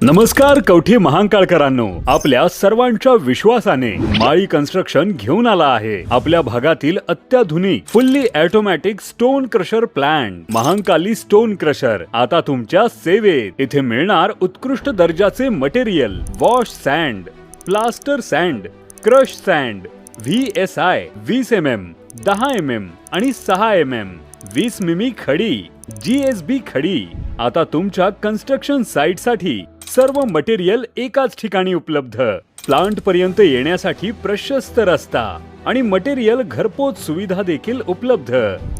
नमस्कार कवठे महांकाळकरांनो, आपल्या सर्वांच्या विश्वासाने माळी कन्स्ट्रक्शन घेऊन आला आहे आपल्या भागातील अत्याधुनिक fully automatic stone crusher plant Mahankali stone crusher आता तुमच्या सेवेत। इथे मिळणार उत्कृष्ट दर्जाचे material, wash sand, plaster sand, crush sand, VSI 20 mm, 10 mm आणि 6 mm, 20 मिमी खडी, GSB खडी। आता तुमच्या कन्स्ट्रक्शन साइट साठी सर्व मटेरियल एकाच ठिकाणी उपलब्ध। प्लांट पर्यंत येण्यासाठी प्रशस्त रस्ता आणि मटेरियल घरपोच सुविधा देखील उपलब्ध।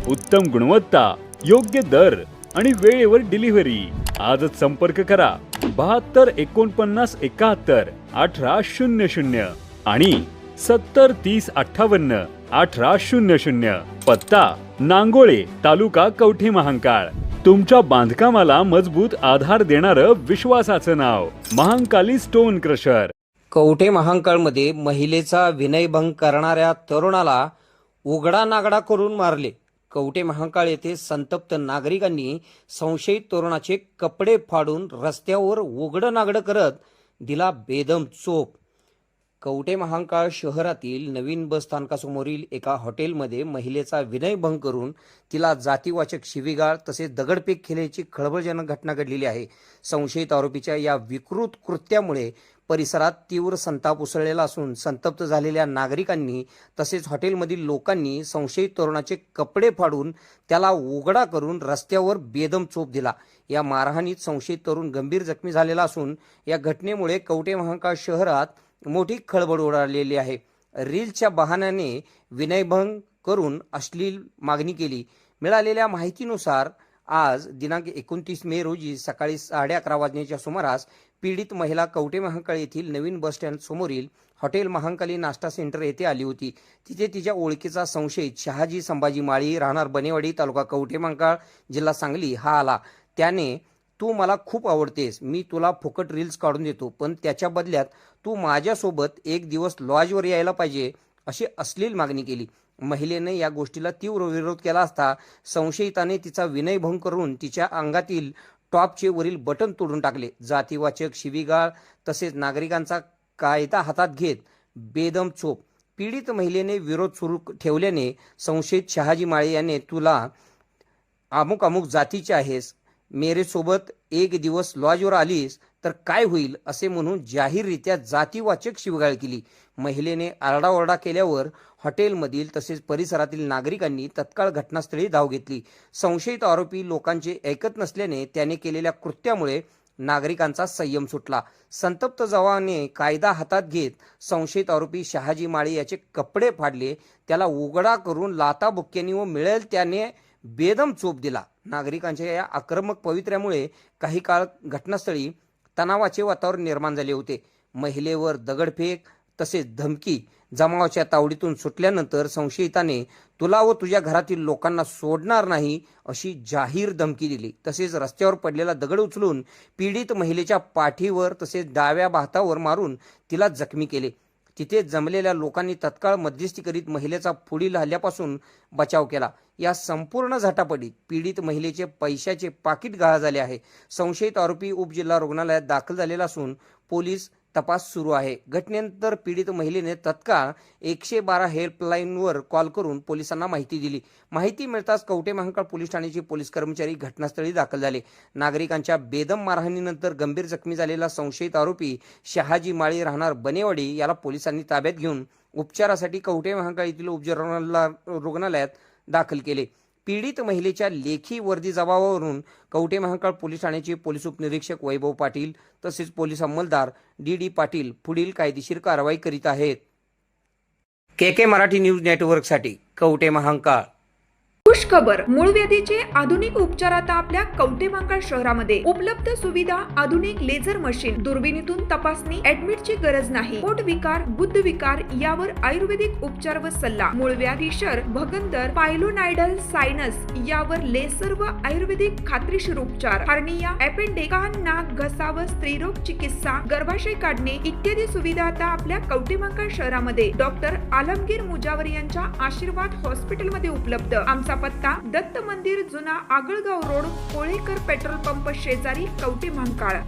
उत्तम गुणवत्ता, योग्य दर आणि वेळेवर डिलिव्हरी। आजच संपर्क करा 72 49 71 1800 आणि 70 30 58 1800। पत्ता नांगोळे, तालुका कवठे महांकाळ। तुमच्या बांधकामाला मजबूत आधार देणारं विश्वासाचं नाव महांकाली स्टोन क्रशर। कवठे महांकाळमध्ये महिलेचा विनयभंग करणाऱ्या तरुणाला उघडा नागडा करून मारले। कवठे महांकाळ येथे संतप्त नागरिकांनी संशयित तरुणाचे कपडे फाडून रस्त्यावर उघडं नागडं करत दिला बेदम चोप। कवठे महांकाळ शहरातील नवीन बस स्थानकासमोरील एका हॉटेलमध्ये महिलेचा विनयभंग करून तिला जातीवाचक शिवीगाळ तसेच दगडफेक केल्याची खळबळजनक घटना घडलेली आहे। संशयित आरोपीच्या या विकृत कृत्यामुळे परिसरात तीव्र संताप उसळलेला असून संतप्त झालेल्या नागरिकांनी तसेच हॉटेलमधील लोकांनी संशयित तरुणाचे कपडे फाडून त्याला उघडा करून रस्त्यावर बेदम चोप दिला। या मारहाणीत संशयित तरुण गंभीर जखमी झालेला असून या घटनेमुळे कवठे महांकाळ शहरात मोठी खळबळ उडालेली आहे। रील्सच्या बहाण्याने विनयभंग करून अश्लील मागणी केली। मिळालेल्या माहितीनुसार आज दिनांक 29 मे रोजी सकाळी 11:30 वाजण्याच्या सुमारास पीडित महिला कवठे महांकाळ येथील नवीन बस स्टँड समोरील हॉटेल महांकाली नाश्ता सेंटर येथे आली होती। तिथे तिच्या ओळखीचा संशयित शहाजी संभाजी माळी, राहणार बनेवाडी, तालुका कवठे महांकाळ, जिल्हा सांगली हा आला। त्याने तू मला खूप आवडतेस, मी तुला फुकट रील्स काढून देतो, पण त्याच्या बदल्यात तू माझ्यासोबत एक दिवस लॉजवर यायला पाहिजे अशी अश्लील मागणी केली। महिलेने या गोष्टीला तीव्र विरोध केला असता संशयिताने तिचा विनयभंग करून तिच्या अंगातील टॉपचे वरील बटन तोडून टाकले। जातीवाचक शिवीगाळ तसेच नागरिकांचा कायदा हातात घेत बेदम चोप। पीडित महिलेने विरोध सुरू ठेवल्याने संशयित शहाजी माळे याने तुला अमुक अमुक जातीचे आहेस, मेरे सोबत एक दिवस लॉजवर आलीस तर काय होईल असे म्हणून जाहीररित्या जातीवाचक शिवीगाळ केली। महिलेने आरडाओरडा केल्यावर हॉटेलमधील तसेच परिसरातील नागरिकांनी तत्काळ घटनास्थळी धाव घेतली। संशयित आरोपी लोकांचे ऐकत नसल्याने त्याने केलेल्या कृत्यामुळे नागरिकांचा संयम सुटला। संतप्त जवाने कायदा हातात घेत संशयित आरोपी शहाजी माळी याचे कपडे फाडले, त्याला उघडा करून लाथाबुक्क्यांनी व मिळेल त्याने बेदम चोप दिला। नागरिकांच्या या आक्रमक पवित्र्यामुळे काही काळ घटनास्थळी तणावाचे वातावरण निर्माण झाले होते। महिलेवर दगडफेक तसेच धमकी जमावाच्या तावडीतून सुटल्यानंतर संशयिताने तुला व तुझ्या घरातील लोकांना सोडणार नाही अशी जाहीर धमकी दिली। तसेच रस्त्यावर पडलेला दगड उचलून पीडित महिलेच्या पाठीवर तसेच डाव्या भातावर मारून तिला जखमी केले। तिथे जमलेल्या लोकांनी तत्काळ मध्यस्थी करीत महिलेचा पुढील हल्ल्यापासून बचाव केला। या संपूर्ण झटापटीत पीडित महिलेचे पैशाचे पाकिट गहाळ झाले आहे। संशयित आरोपी उपजिल्हा रुग्णालयात दाखल झालेला असून पोलीस तपास सुरू आहे। घटनेनंतर पीडित महिलेने तत्काळ 112 हेल्पलाईनवर कॉल करून पोलिसांना माहिती दिली। माहिती मिळताच कवठे महांकाळ पोलीस ठाण्याचे पोलीस कर्मचारी घटनास्थळी दाखल झाले। नागरिकांच्या बेदम मारहाणीनंतर गंभीर जखमी झालेला संशयित आरोपी शहाजी माळी, राहणार बनेवाडी याला पोलिसांनी ताब्यात घेऊन उपचारासाठी कवठे महांकाळ येथील उपजिल्हा रुग्णालयात दाखल केले। पीडित महिलेच्या लेखी वर्दी जबाबावरून कवठे महांकाळ पोलीस ठाण्याचे पोलीस उपनिरीक्षक वैभव पाटील तसेच पोलीस अंमलदार DD पाटील पुढील कायदेशीर कारवाई करीत आहेत। KK मराठी न्यूज नेटवर्कसाठी कवठे महांकाळ। खुश खबर, मूळ व्याधीचे आधुनिक उपचार आता आपल्या कवठे महांकाळ शहरामध्ये उपलब्ध सुविधा, आधुनिक लेझर मशीन, दुर्बिणीतून तपासणी, ऍडमिटची गरज नाही। पोट विकार, गुद्ध विकार यावर आयुर्वेदिक उपचार व सल्ला, मूळव्याधी, शर, भगंदर, पायलोनायडल, सायनस यावर लेसर व आयुर्वेदिक खात्रीशीर उपचार, हार्निया, अपेंडिक्स, कान, नाक, घसा व स्त्रीरोग चिकित्सा, गर्भाशय काढणे इत्यादी सुविधा आता आपल्या कवठे महांकाळ शहरामध्ये डॉक्टर आलमगीर मुजावर यांच्या आशीर्वाद हॉस्पिटलमध्ये उपलब्ध। आमचा पत्ता दत्त मंदिर, जुना Agalgaon road, Kolekar petrol pump शेजारी, कवठे महांकाळ।